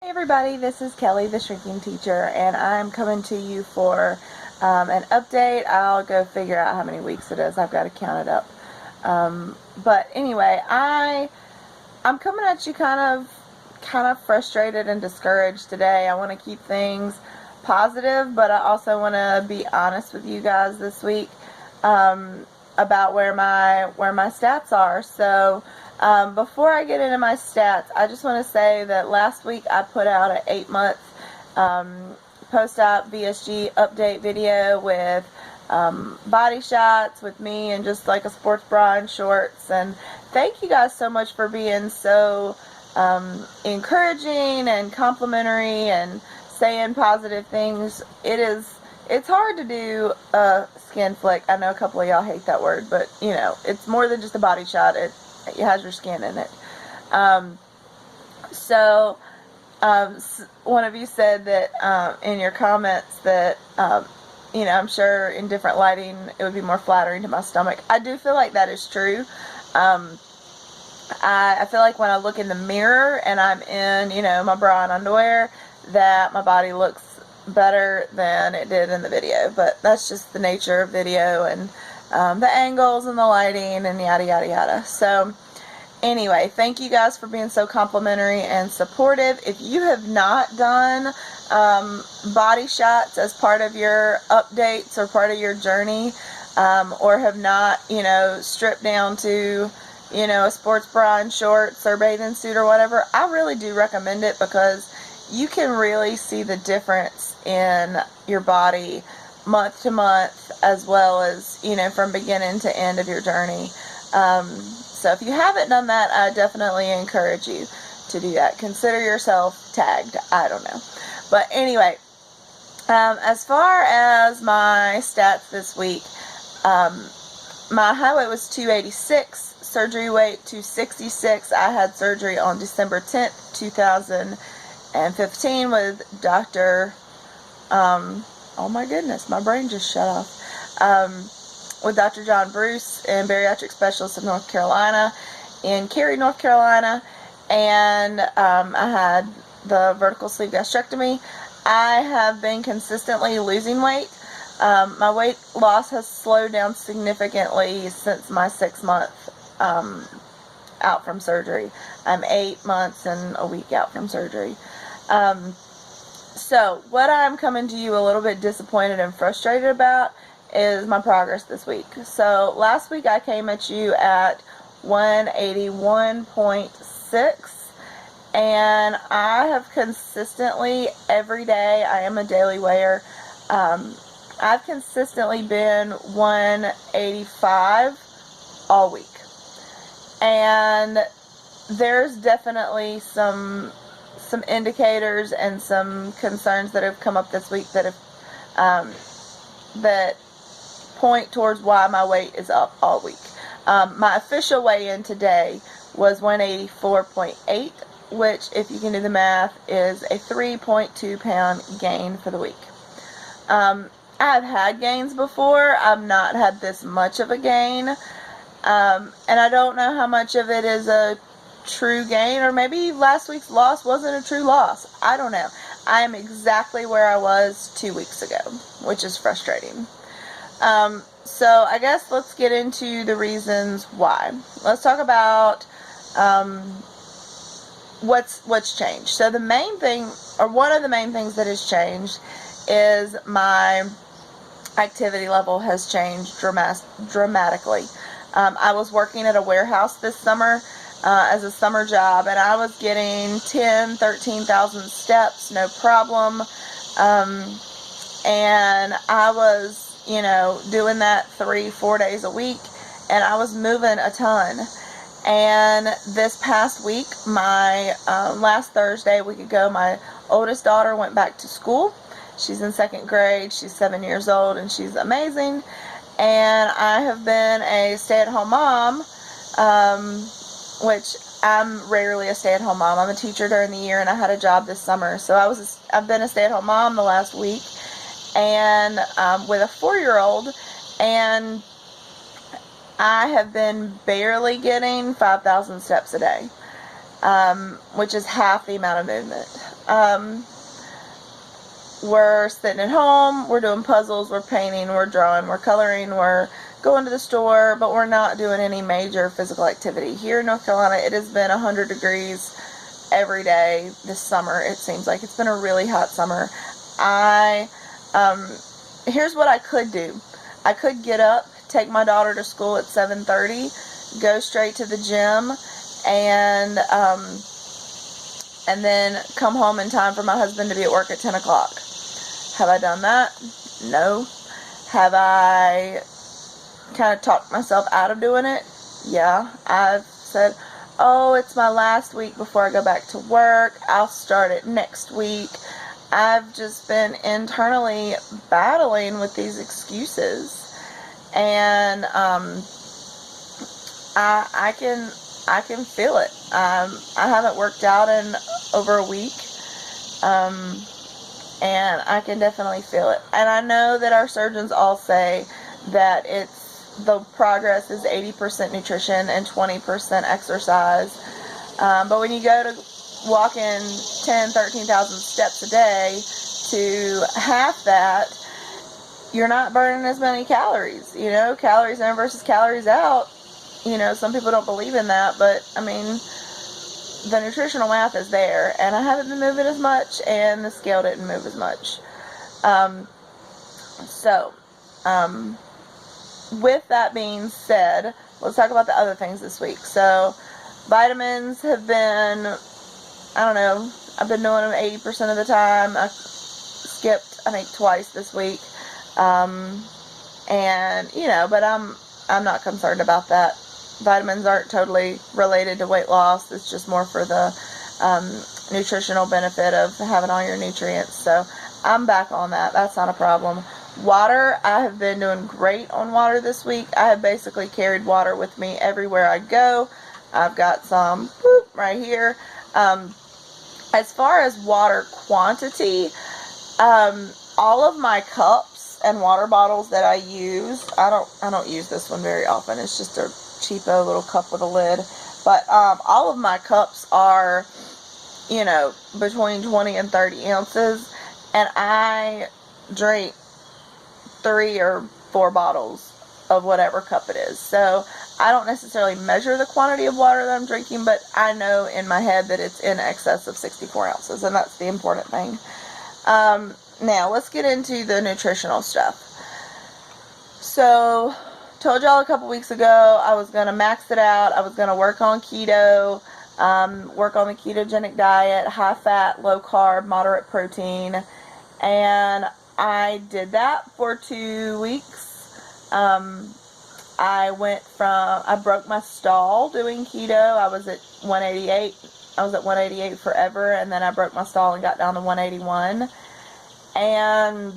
Hey everybody, this is Kelly, the shrinking teacher, and I'm coming to you for an update. I'll go figure out how many weeks it is. I've got to count it up. But anyway, I'm coming at you kind of frustrated and discouraged today. I want to keep things positive, but I also want to be honest with you guys this week about where my stats are. So. Before I get into my stats, I just want to say that last week I put out an 8-month post-op VSG update video with body shots with me and just like a sports bra and shorts. And thank you guys so much for being so encouraging and complimentary and saying positive things. It's hard to do a skin flick. I know a couple of y'all hate that word, but you know, it's more than just a body shot. It has your skin in it. So one of you said that in your comments that you know, I'm sure in different lighting it would be more flattering to my stomach. I do feel like that is true. I feel like when I look in the mirror and I'm in, you know, my bra and underwear, that my body looks better than it did in the video. But that's just the nature of video and the angles and the lighting and yada yada yada. So anyway, thank you guys for being so complimentary and supportive. If you have not done body shots as part of your updates or part of your journey, or have not, you know, stripped down to, you know, a sports bra and shorts or bathing suit or whatever, I really do recommend it because you can really see the difference in your body month to month, as well as, you know, from beginning to end of your journey. So if you haven't done that, I definitely encourage you to do that. Consider yourself tagged. I don't know. But anyway, as far as my stats this week, my height weight was 286, surgery weight 266. I had surgery on December 10th, 2015 with Dr. Oh my goodness, my brain just shut off. With Dr. John Bruce, and bariatric specialist of North Carolina, in Cary, North Carolina, and I had the vertical sleeve gastrectomy. I have been consistently losing weight. My weight loss has slowed down significantly since my 6-month out from surgery. I'm 8 months and a week out from surgery. So what I'm coming to you a little bit disappointed and frustrated about is my progress this week. So last week I came at you at 181.6, and I have consistently, every day, I am a daily weigher, I've consistently been 185 all week. And there's definitely some indicators and some concerns that have come up this week that have that point towards why my weight is up all week. My official weigh-in today was 184.8, which, if you can do the math, is a 3.2 pound gain for the week. I've had gains before. I've not had this much of a gain, and I don't know how much of it is a true gain, or maybe last week's loss wasn't a true loss. I don't know. I am exactly where I was 2 weeks ago, which is frustrating. So I guess let's get into the reasons why. Let's talk about what's changed. So the main thing, or one of the main things that has changed, is my activity level has changed dramatically. I was working at a warehouse this summer as a summer job, and I was getting 13,000 steps, no problem. And I was, you know, doing that 3-4 days a week, and I was moving a ton. And this past week, my last Thursday, a week ago, my oldest daughter went back to school. She's in 2nd grade. She's 7 years old, and she's amazing. And I have been a stay-at-home mom, which I'm rarely a stay-at-home mom. I'm a teacher during the year, and I had a job this summer. So I've been a stay-at-home mom the last week, and with a 4-year-old, and I have been barely getting 5,000 steps a day, which is half the amount of movement. We're sitting at home, we're doing puzzles, we're painting, we're drawing, we're coloring, we're going to the store, but we're not doing any major physical activity. Here in North Carolina, it has been 100 degrees every day this summer. It seems like it's been a really hot summer. Here's what I could do. I could get up, take my daughter to school at 7:30, go straight to the gym, and then come home in time for my husband to be at work at 10 o'clock. Have I done that? No. Have I kind of talked myself out of doing it? Yeah. I've said, oh, it's my last week before I go back to work. I'll start it next week. I've just been internally battling with these excuses. And I can feel it. I haven't worked out in over a week. And I can definitely feel it. And I know that our surgeons all say that the progress is 80% nutrition and 20% exercise. But when you go to walk in 10, 13,000 steps a day to half that, you're not burning as many calories. You know, calories in versus calories out. You know, some people don't believe in that, but I mean, the nutritional math is there, and I haven't been moving as much, and the scale didn't move as much. With that being said, let's talk about the other things this week. So, vitamins have been, I don't know, I've been doing them 80% of the time. I skipped, I think, twice this week. And, you know, but I'm not concerned about that. Vitamins aren't totally related to weight loss. It's just more for the nutritional benefit of having all your nutrients. So I'm back on that. That's not a problem. Water, I have been doing great on water this week. I have basically carried water with me everywhere I go. I've got some right here. As far as water quantity, all of my cups and water bottles that I use, I don't use this one very often. It's just a cheapo little cup with a lid. But all of my cups are, you know, between 20 and 30 ounces. And I drink 3 or 4 bottles of whatever cup it is. So I don't necessarily measure the quantity of water that I'm drinking, but I know in my head that it's in excess of 64 ounces, and that's the important thing. Now, let's get into the nutritional stuff. So, told y'all a couple weeks ago I was going to max it out. I was going to work on keto, work on the ketogenic diet, high fat, low carb, moderate protein, and I did that for 2 weeks. I broke my stall doing keto. I was at 188. I was at 188 forever, and then I broke my stall and got down to 181. And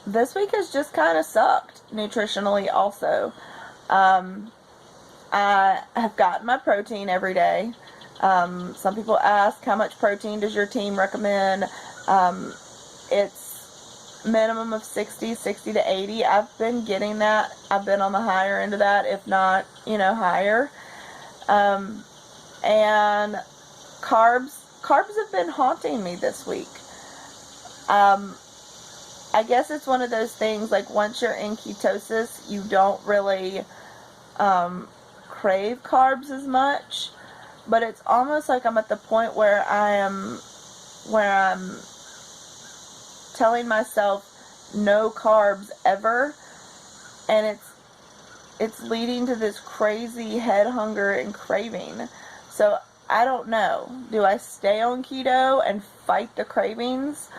this week has just kind of sucked nutritionally also. I have gotten my protein every day. Some people ask, how much protein does your team recommend? It's minimum of 60 to 80. I've been getting that. I've been on the higher end of that, if not, you know, higher. And carbs have been haunting me this week. I guess it's one of those things, like, once you're in ketosis, you don't really crave carbs as much. But it's almost like I'm at the point where I'm telling myself no carbs ever, and it's leading to this crazy head hunger and craving. So I don't know. Do I stay on keto and fight the cravings?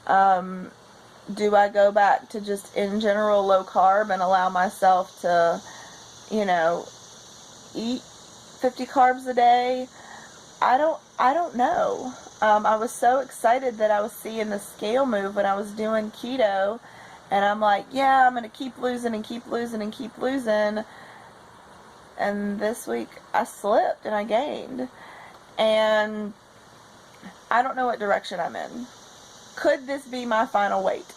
Do I go back to just in general low carb and allow myself to, you know, eat 50 carbs a day? I don't know. I was so excited that I was seeing the scale move when I was doing keto, and I'm like, yeah, I'm going to keep losing and keep losing and keep losing. And this week I slipped and I gained. And I don't know what direction I'm in. Could this be my final weight?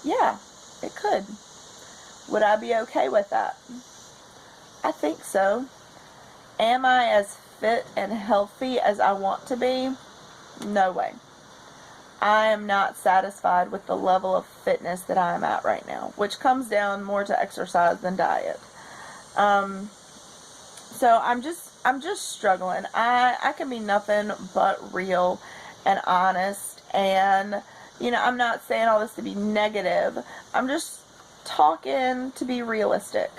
Yeah, it could. Would I be okay with that? I think so. Am I as fit and healthy as I want to be, no way. I am not satisfied with the level of fitness that I am at right now, which comes down more to exercise than diet. So I'm just struggling. I can be nothing but real and honest, and I'm not saying all this to be negative. I'm just talking to be realistic.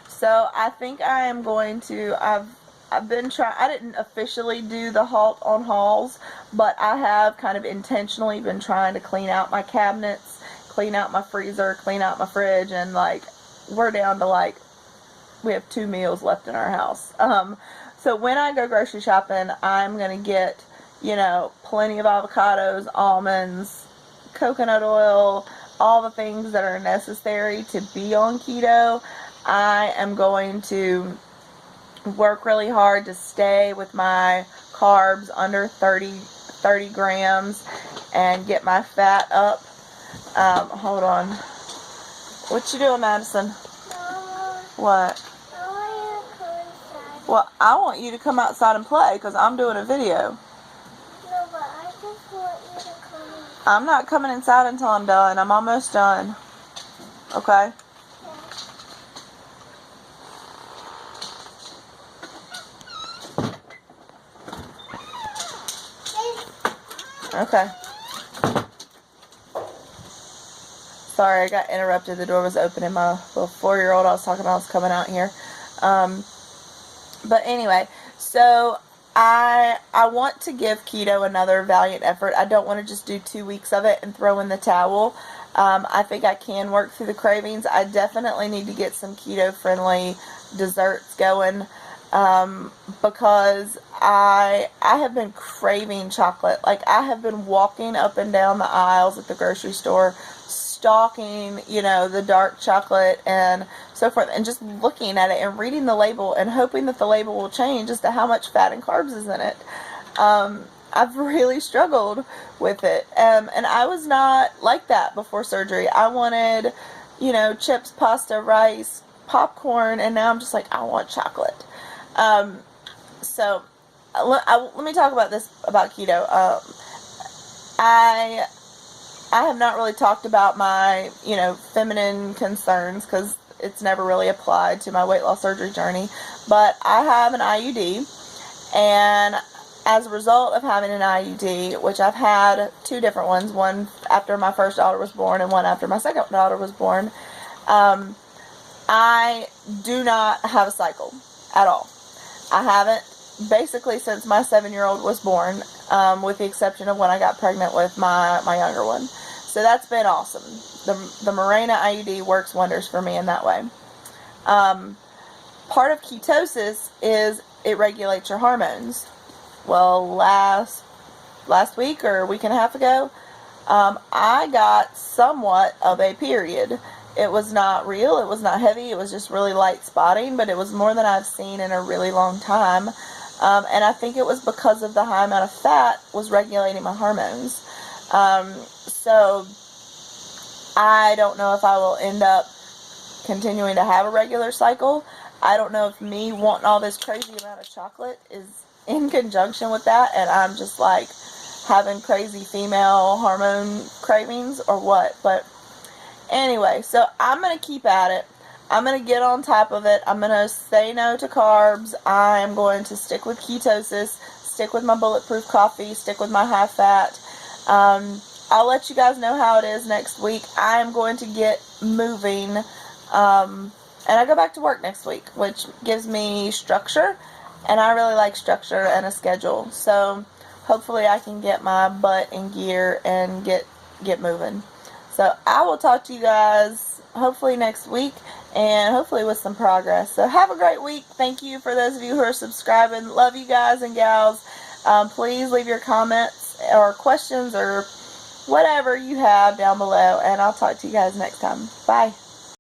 So I think I am going to, I've been trying, I didn't officially do the halt on hauls, but I have kind of intentionally been trying to clean out my cabinets, clean out my freezer, clean out my fridge, and like, we're down to like, we have 2 meals left in our house. So when I go grocery shopping, I'm going to get, plenty of avocados, almonds, coconut oil, all the things that are necessary to be on keto. I am going to work really hard to stay with my carbs under 30 grams and get my fat up. Hold on. What you doing, Madison? What? Well, I want you to come outside and play because I'm doing a video. No, but I just want you to come inside. I'm not coming inside until I'm done. I'm almost done. Okay? Okay. Sorry, I got interrupted. The door was open and my little 4-year-old I was talking about was coming out here. But anyway, so I want to give keto another valiant effort. I don't want to just do 2 weeks of it and throw in the towel. I think I can work through the cravings. I definitely need to get some keto-friendly desserts going. Because I have been craving chocolate. Like, I have been walking up and down the aisles at the grocery store, stalking, the dark chocolate and so forth, and just looking at it and reading the label and hoping that the label will change as to how much fat and carbs is in it. I've really struggled with it. And I was not like that before surgery. I wanted, chips, pasta, rice, popcorn, and now I'm just like, I want chocolate. So let me talk about this, about keto. I have not really talked about my, feminine concerns because it's never really applied to my weight loss surgery journey, but I have an IUD, and as a result of having an IUD, which I've had 2 different ones, one after my first daughter was born and one after my second daughter was born, I do not have a cycle at all. I haven't basically since my 7-year-old was born, with the exception of when I got pregnant with my younger one. So that's been awesome. The Mirena IUD works wonders for me in that way. Part of ketosis is it regulates your hormones. Well, last week or a week and a half ago, I got somewhat of a period. It was not real, it was not heavy, it was just really light spotting, but it was more than I've seen in a really long time. And I think it was because of the high amount of fat was regulating my hormones. So I don't know if I will end up continuing to have a regular cycle. I don't know if me wanting all this crazy amount of chocolate is in conjunction with that, and I'm just like having crazy female hormone cravings or what. But anyway, so I'm going to keep at it. I'm going to get on top of it. I'm going to say no to carbs. I'm going to stick with ketosis, stick with my bulletproof coffee, stick with my high fat. I'll let you guys know how it is next week. I'm going to get moving, and I go back to work next week, which gives me structure, and I really like structure and a schedule. So hopefully I can get my butt in gear and get moving. So I will talk to you guys hopefully next week, and hopefully with some progress. So have a great week. Thank you for those of you who are subscribing. Love you guys and gals. Please leave your comments or questions or whatever you have down below, and I'll talk to you guys next time. Bye.